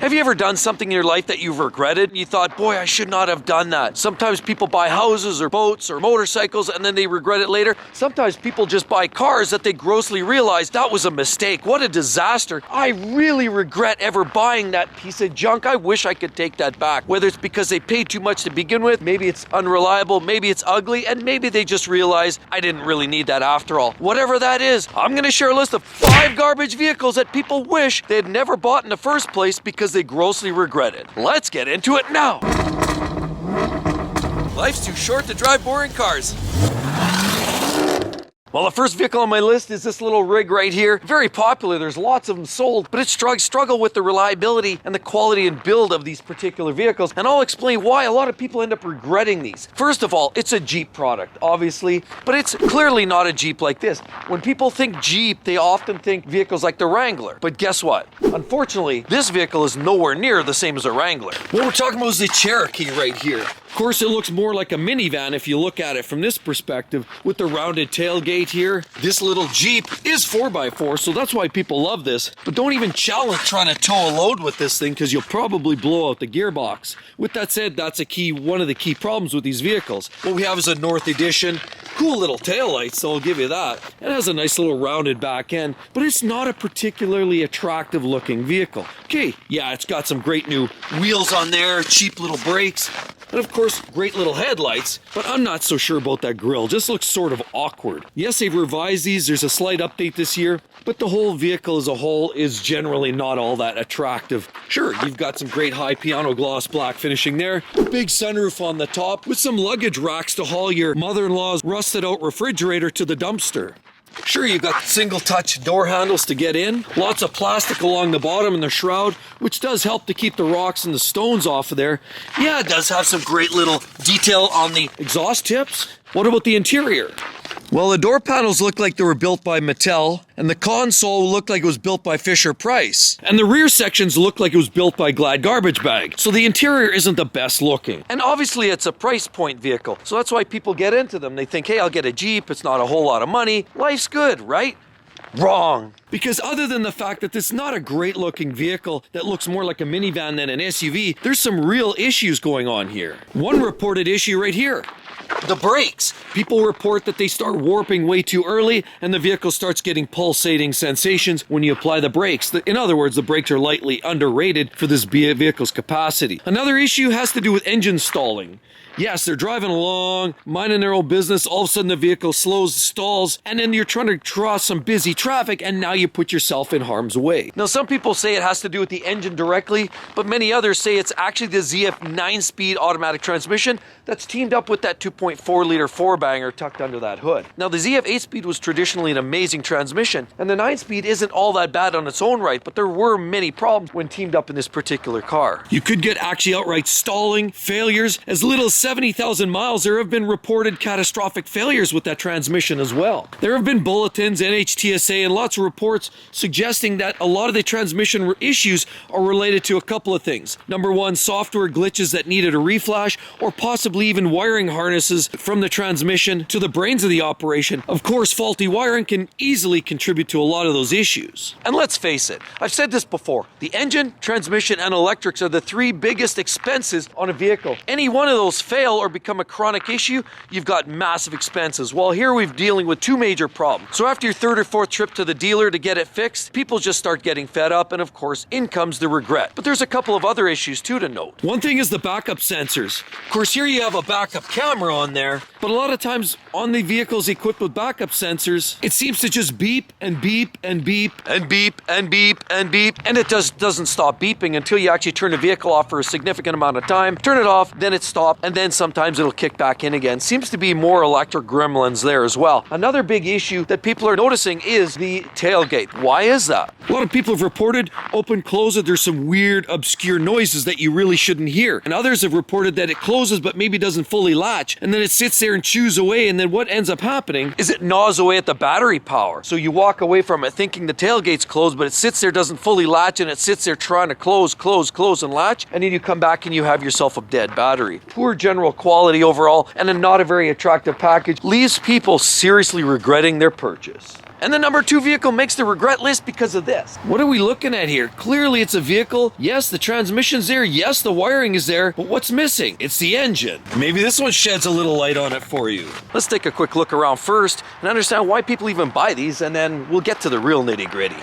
Have you ever done something in your life that you've regretted? You thought, boy, I should not have done that. Sometimes people buy houses or boats or motorcycles and then they regret it later. Sometimes people just buy cars that they grossly realize that was a mistake. What a disaster. I really regret ever buying that piece of junk. I wish I could take that back. Whether it's because they paid too much to begin with, maybe it's unreliable, maybe it's ugly, and maybe they just realize I didn't really need that after all. Whatever that is, I'm going to share a list of 5 garbage vehicles that people wish they had never bought in the first place because they grossly regret it. Let's get into it now. Life's too short to drive boring cars. Well, the first vehicle on my list is this little rig right here. Very popular, there's lots of them sold, but it struggle with the reliability and the quality and build of these particular vehicles, and I'll explain why a lot of people end up regretting these. First of all, it's a Jeep product, obviously, but it's clearly not a Jeep like this. When people think Jeep, they often think vehicles like the Wrangler, but guess what? Unfortunately, this vehicle is nowhere near the same as a Wrangler. What we're talking about is the Cherokee right here. Of course, it looks more like a minivan if you look at it from this perspective with the rounded tailgate here. This little Jeep is 4x4, so that's why people love this. But don't even challenge trying to tow a load with this thing because you'll probably blow out the gearbox. With that said, that's one of the key problems with these vehicles. What we have is a North Edition. Cool little taillights, so I'll give you that. It has a nice little rounded back end, but it's not a particularly attractive looking vehicle. Okay, yeah, it's got some great new wheels on there, cheap little brakes. And of course, great little headlights, but I'm not so sure about that grille. Just looks sort of awkward. Yes, they've revised these. There's a slight update this year, but the whole vehicle as a whole is generally not all that attractive. Sure, you've got some great high piano gloss black finishing there. Big sunroof on the top with some luggage racks to haul your mother-in-law's rusted out refrigerator to the dumpster. Sure, you've got single touch door handles to get in, lots of plastic along the bottom and the shroud, which does help to keep the rocks and the stones off of there. Yeah, it does have some great little detail on the exhaust tips. What about the interior? Well, the door panels look like they were built by Mattel, and the console looked like it was built by Fisher-Price. And the rear sections look like it was built by Glad Garbage Bag. So the interior isn't the best looking. And obviously it's a price point vehicle, so that's why people get into them. They think, hey, I'll get a Jeep, it's not a whole lot of money, life's good, right? Wrong. Because other than the fact that this is not a great looking vehicle that looks more like a minivan than an SUV, there's some real issues going on here. One reported issue right here. The brakes. People report that they start warping way too early and the vehicle starts getting pulsating sensations when you apply the brakes. In other words, the brakes are lightly underrated for this vehicle's capacity. Another issue has to do with engine stalling. Yes, they're driving along, minding their own business, all of a sudden the vehicle slows, stalls, and then you're trying to cross some busy traffic and now you put yourself in harm's way. Now some people say it has to do with the engine directly, but many others say it's actually the ZF 9-speed automatic transmission that's teamed up with that 2.4 liter 4-banger tucked under that hood. Now the ZF 8-speed was traditionally an amazing transmission, and the 9-speed isn't all that bad on its own right, but there were many problems when teamed up in this particular car. You could get actually outright stalling, failures, as little as 70,000 miles, there have been reported catastrophic failures with that transmission as well. There have been bulletins, NHTSA, and lots of reports suggesting that a lot of the transmission issues are related to a couple of things. Number one, software glitches that needed a reflash, or possibly even wiring harnesses from the transmission to the brains of the operation. Of course, faulty wiring can easily contribute to a lot of those issues. And let's face it, I've said this before, the engine, transmission, and electrics are the 3 biggest expenses on a vehicle. Any one of those fail or become a chronic issue, you've got massive expenses. Well, here we're dealing with 2 major problems. So after your 3rd or 4th trip to the dealer to get it fixed, people just start getting fed up, and of course, in comes the regret. But there's a couple of other issues too to note. One thing is the backup sensors. Of course, here you have a backup camera on there, but a lot of times on the vehicles equipped with backup sensors, it seems to just beep and beep and beep and beep and beep and beep, and it doesn't stop beeping until you actually turn the vehicle off for a significant amount of time, turn it off, then it stops, and then sometimes it'll kick back in again. Seems to be more electric gremlins there as well. Another big issue that people are noticing is the tailgate. Why is that? A lot of people have reported open, close it, there's some weird, obscure noises that you really shouldn't hear. And others have reported that it closes but maybe doesn't fully latch, and then it sits there and chews away, and then what ends up happening is it gnaws away at the battery power. So you walk away from it thinking the tailgate's closed, but it sits there, doesn't fully latch, and it sits there trying to close, and latch, and then you come back and you have yourself a dead battery. Poor general quality overall, and a not a very attractive package leaves people seriously regretting their purchase. And the number 2 vehicle makes the regret list because of this. What are we looking at here? Clearly it's a vehicle. Yes, the transmission's there. Yes, the wiring is there. But what's missing? It's the engine. Maybe this one sheds a little light on it for you. Let's take a quick look around first and understand why people even buy these, and then we'll get to the real nitty-gritty.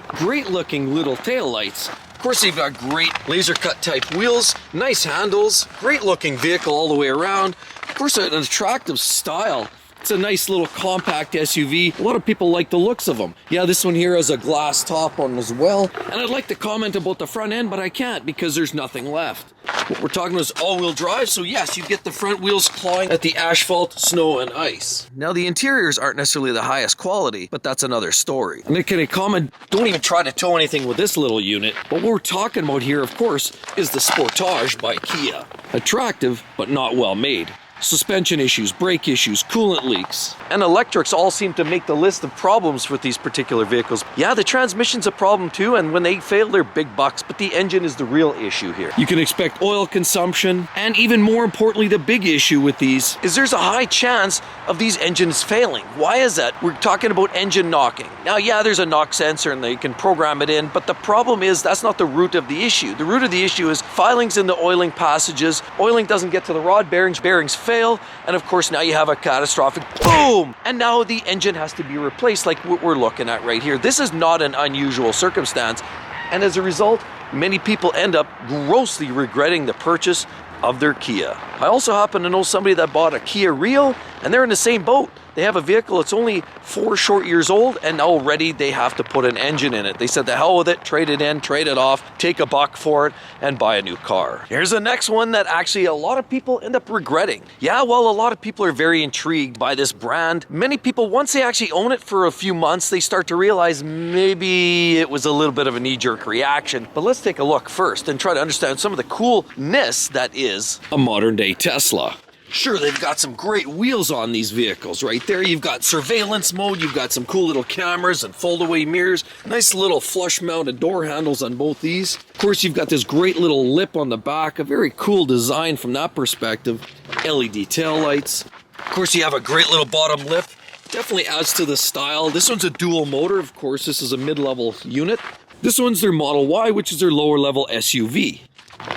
Great looking little tail lights. Of course, they've got great laser cut type wheels, nice handles, great looking vehicle all the way around. Of course, an attractive style. It's a nice little compact SUV. A lot of people like the looks of them. Yeah, this one here has a glass top on as well. And I'd like to comment about the front end, but I can't because there's nothing left. What we're talking about is all-wheel drive, so yes, you get the front wheels clawing at the asphalt, snow, and ice. Now, the interiors aren't necessarily the highest quality, but that's another story. And can I comment, don't even try to tow anything with this little unit. But what we're talking about here, of course, is the Sportage by Kia. Attractive, but not well made. Suspension issues, brake issues, coolant leaks. And electrics all seem to make the list of problems with these particular vehicles. Yeah, the transmission's a problem too, and when they fail, they're big bucks, but the engine is the real issue here. You can expect oil consumption, and even more importantly, the big issue with these is there's a high chance of these engines failing. Why is that? We're talking about engine knocking. Now, yeah, there's a knock sensor and they can program it in, but the problem is that's not the root of the issue. The root of the issue is filings in the oiling passages. Oiling doesn't get to the rod bearings, bearings fail, and of course now you have a catastrophic boom, and now the engine has to be replaced like what we're looking at right here. This is not an unusual circumstance, and as a result, many people end up grossly regretting the purchase of their Kia. I also happen to know somebody that bought a Kia Rio, and they're in the same boat. They have a vehicle that's only 4 short years old, and already they have to put an engine in it. They said, the hell with it, trade it in, trade it off, take a buck for it, and buy a new car. Here's the next one that actually a lot of people end up regretting. Yeah, well, a lot of people are very intrigued by this brand. Many people, once they actually own it for a few months, they start to realize maybe it was a little bit of a knee-jerk reaction. But let's take a look first and try to understand some of the coolness that is a modern-day Tesla. Sure, they've got some great wheels on these vehicles right there. You've got surveillance mode, you've got some cool little cameras and fold-away mirrors, nice little flush-mounted door handles on both these. Of course, you've got this great little lip on the back, a very cool design from that perspective. LED taillights. Of course, you have a great little bottom lip. Definitely adds to the style. This one's a dual motor, of course. This is a mid-level unit. This one's their Model Y, which is their lower-level SUV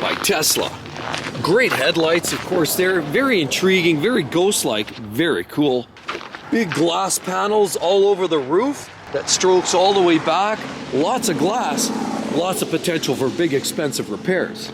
by Tesla. Great headlights, of course, they're very intriguing, very ghost-like, very cool. Big glass panels all over the roof that strokes all the way back. Lots of glass, lots of potential for big expensive repairs.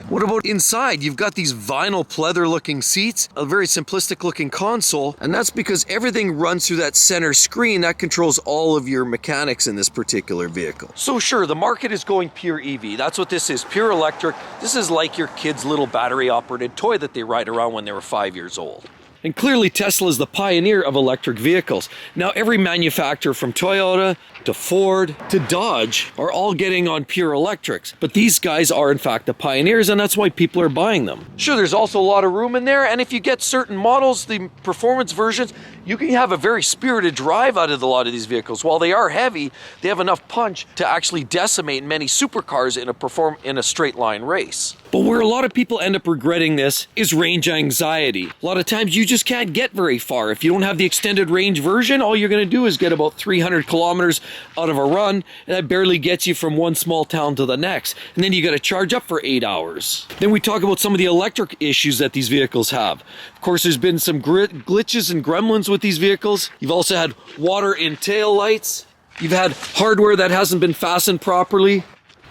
What about inside? You've got these vinyl pleather looking seats, a very simplistic looking console, and that's because everything runs through that center screen that controls all of your mechanics in this particular vehicle. So sure, the market is going pure EV. That's what this is, pure electric. This is like your kid's little battery operated toy that they ride around when they were 5 years old. And clearly Tesla is the pioneer of electric vehicles. Now every manufacturer from Toyota to Ford to Dodge are all getting on pure electrics. But these guys are in fact the pioneers, and that's why people are buying them. Sure, there's also a lot of room in there, and if you get certain models, the performance versions, you can have a very spirited drive out of a lot of these vehicles. While they are heavy, they have enough punch to actually decimate many supercars in a straight line race. But where a lot of people end up regretting this is range anxiety. A lot of times you just can't get very far. If you don't have the extended range version, all you're going to do is get about 300 kilometers out of a run, and that barely gets you from one small town to the next. And then you got to charge up for 8 hours. Then we talk about some of the electric issues that these vehicles have. Of course, there's been some glitches and gremlins with these vehicles. You've also had water in tail lights. You've had hardware that hasn't been fastened properly.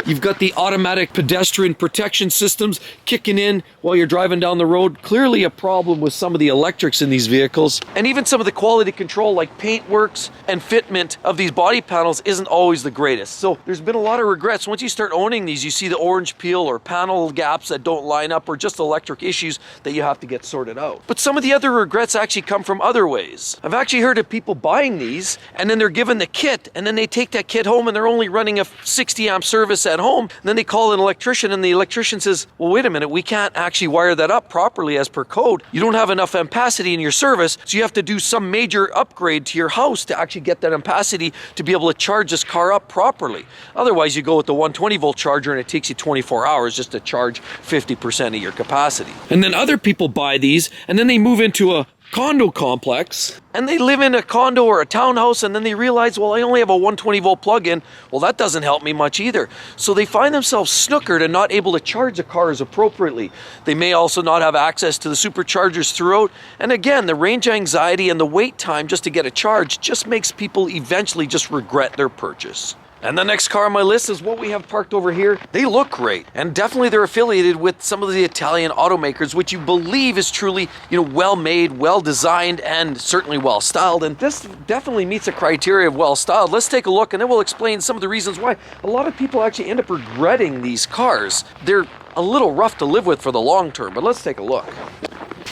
You've got the automatic pedestrian protection systems kicking in while you're driving down the road. Clearly a problem with some of the electrics in these vehicles. And even some of the quality control like paintworks and fitment of these body panels isn't always the greatest. So there's been a lot of regrets. Once you start owning these, you see the orange peel or panel gaps that don't line up or just electric issues that you have to get sorted out. But some of the other regrets actually come from other ways. I've actually heard of people buying these and then they're given the kit and then they take that kit home and they're only running a 60 amp service at home. And then they call an electrician and the electrician says, well, wait a minute, we can't actually wire that up properly as per code. You don't have enough ampacity in your service, so you have to do some major upgrade to your house to actually get that ampacity to be able to charge this car up properly. Otherwise, you go with the 120 volt charger and it takes you 24 hours just to charge 50% of your capacity. And then other people buy these and then they move into a condo complex, and they live in a condo or a townhouse, and then they realize, well, I only have a 120 volt plug-in. Well, that doesn't help me much either. So they find themselves snookered and not able to charge the cars appropriately. They may also not have access to the superchargers throughout. And again, the range anxiety and the wait time just to get a charge just makes people eventually just regret their purchase. And the next car on my list is what we have parked over here. They look great, and definitely they're affiliated with some of the Italian automakers, which you believe is truly, well made, well designed, and certainly well styled. And this definitely meets the criteria of well styled. Let's take a look, and then we'll explain some of the reasons why a lot of people actually end up regretting these cars. They're a little rough to live with for the long term, but let's take a look.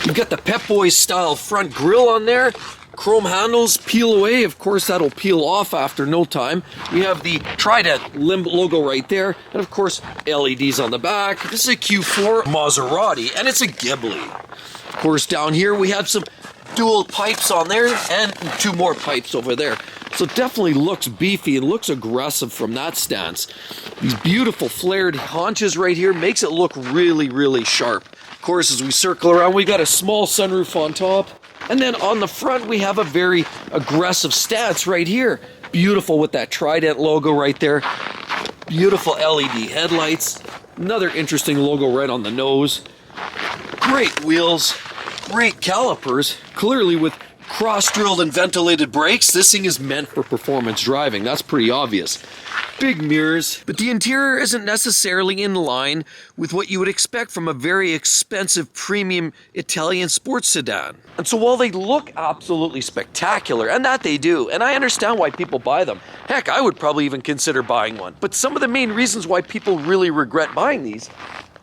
You've got the Pep Boys style front grille on there. Chrome handles peel away. Of course, that'll peel off after no time. We have the Trident logo right there. And of course, LEDs on the back. This is a Q4 Maserati, and it's a Ghibli. Of course, down here we have some dual pipes on there and 2 more pipes over there. So it definitely looks beefy and looks aggressive from that stance. These beautiful flared haunches right here makes it look really, really sharp. Of course, as we circle around, we got a small sunroof on top. And then on the front, we have a very aggressive stance right here. Beautiful with that Trident logo right there. Beautiful LED headlights. Another interesting logo right on the nose. Great wheels. Great calipers. Clearly with cross-drilled and ventilated brakes, this thing is meant for performance driving. That's pretty obvious. Big mirrors, but the interior isn't necessarily in line with what you would expect from a very expensive premium Italian sports sedan. And so while they look absolutely spectacular, and that they do, and I understand why people buy them, heck, I would probably even consider buying one, but some of the main reasons why people really regret buying these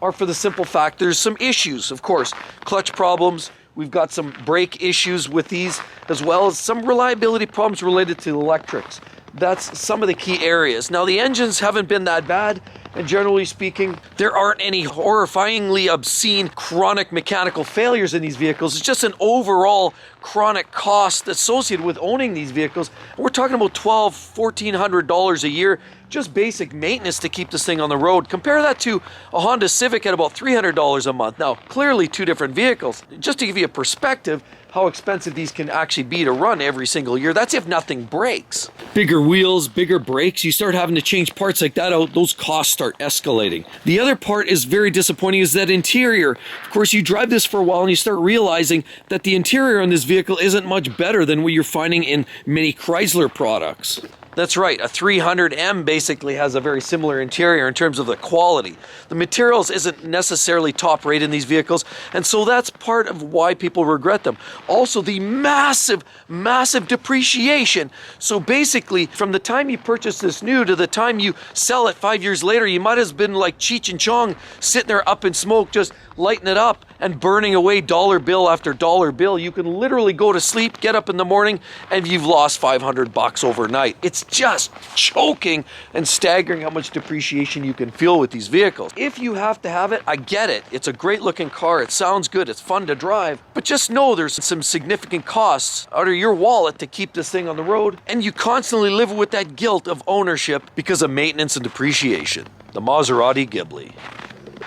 are for the simple fact there's some issues, of course, clutch problems. We've got some brake issues with these, as well as some reliability problems related to electrics. That's some of the key areas. Now, the engines haven't been that bad, and generally speaking, there aren't any horrifyingly obscene chronic mechanical failures in these vehicles. It's just an overall chronic cost associated with owning these vehicles. We're talking about $1,200, $1,400 a year, just basic maintenance to keep this thing on the road. Compare that to a Honda Civic at about $300 a month. Now, clearly 2 different vehicles. Just to give you a perspective, how expensive these can actually be to run every single year. That's if nothing breaks. Bigger wheels, bigger brakes, you start having to change parts like that out, those costs start escalating. The other part is very disappointing is that interior. Of course, you drive this for a while and you start realizing that the interior on this vehicle isn't much better than what you're finding in many Chrysler products. That's right, a 300M basically has a very similar interior in terms of the quality. The materials isn't necessarily top rate in these vehicles, and so that's part of why people regret them. Also, the massive, massive depreciation. So basically, from the time you purchase this new to the time you sell it 5 years later, you might have been like Cheech and Chong sitting there up in smoke, just lighting it up and burning away dollar bill after dollar bill. You can literally go to sleep, get up in the morning, and you've lost $500 overnight. It's just choking and staggering how much depreciation you can feel with these vehicles. If you have to have it, I get it. It's a great looking car. It sounds good. It's fun to drive. But just know there's some significant costs out of your wallet to keep this thing on the road. And you constantly live with that guilt of ownership because of maintenance and depreciation. The Maserati Ghibli.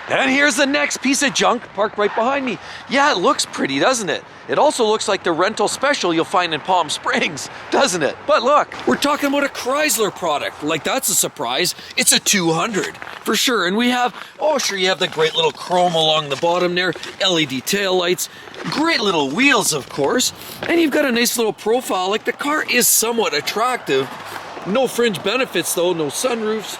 And here's the next piece of junk parked right behind me. Yeah, it looks pretty, doesn't it? It also looks like the rental special you'll find in Palm Springs, doesn't it? But look, we're talking about a Chrysler product. Like, that's a surprise. It's a 200 for sure. And we have, oh sure, you have the great little chrome along the bottom there, LED taillights, great little wheels, of course. And you've got a nice little profile. Like, the car is somewhat attractive. No fringe benefits though, no sunroofs.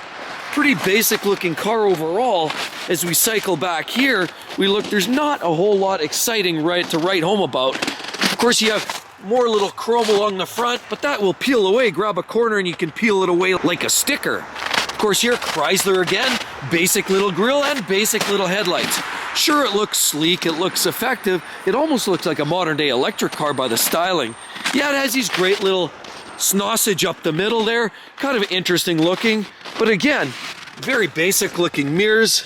Pretty basic looking car overall. As we cycle back here, we look, there's not a whole lot exciting to write home about. Of course, you have more little chrome along the front, but that will peel away. Grab a corner and you can peel it away like a sticker. Of course, here, Chrysler again, basic little grille and basic little headlights. Sure, it looks sleek, it looks effective. It almost looks like a modern day electric car by the styling. Yeah, it has these great little sausage up the middle there, kind of interesting looking, but again, very basic looking mirrors,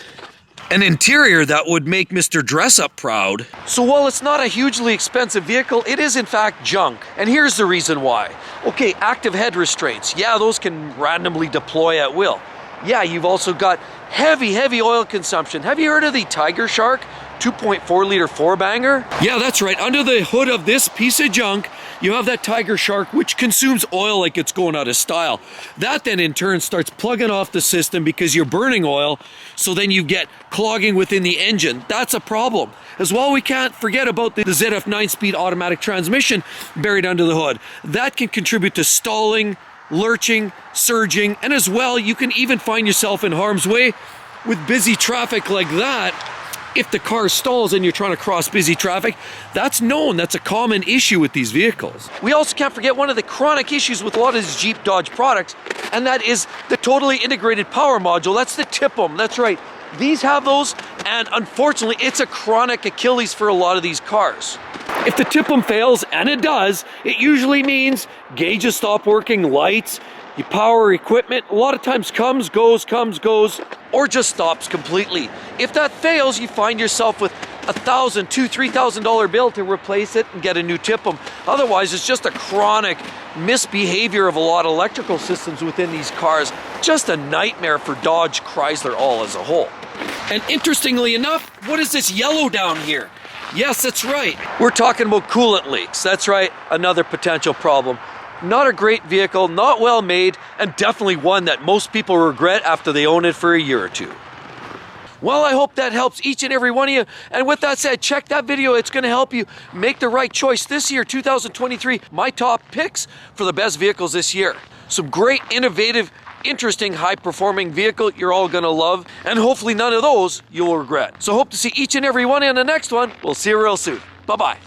an interior that would make Mr. Dress Up proud. So while it's not a hugely expensive vehicle, it is in fact junk, and here's the reason why. Okay, active head restraints, yeah, those can randomly deploy at will. Yeah, you've also got heavy oil consumption. Have you heard of the Tiger Shark? 2.4 liter four-banger. Yeah, that's right. Under the hood of this piece of junk, you have that Tiger Shark, which consumes oil like it's going out of style. That then in turn starts plugging off the system because you're burning oil, so then you get clogging within the engine. That's a problem. As well, we can't forget about the ZF 9-speed automatic transmission buried under the hood. That can contribute to stalling, lurching, surging, and as well, you can even find yourself in harm's way with busy traffic like that. If the car stalls and you're trying to cross busy traffic, that's known. That's a common issue with these vehicles. We also can't forget one of the chronic issues with a lot of these Jeep Dodge products, and that is the totally integrated power module. That's the TIPM. That's right. These have those, and unfortunately, it's a chronic Achilles for a lot of these cars. If the TIPM fails, and it does, it usually means gauges stop working, lights, your power equipment, a lot of times comes, goes, or just stops completely. If that fails, you find yourself with $1,000, $2,000, $3,000 bill to replace it and get a new TIPM. Otherwise, it's just a chronic misbehavior of a lot of electrical systems within these cars. Just a nightmare for Dodge, Chrysler, all as a whole. And interestingly enough, what is this yellow down here? Yes, that's right. We're talking about coolant leaks. That's right, another potential problem. Not a great vehicle, not well made, and definitely one that most people regret after they own it for a year or two. Well, I hope that helps each and every one of you. And with that said, check that video. It's going to help you make the right choice this year, 2023. My top picks for the best vehicles this year. Some great, innovative, interesting, high-performing vehicle you're all going to love. And hopefully none of those you'll regret. So hope to see each and every one in the next one. We'll see you real soon. Bye-bye.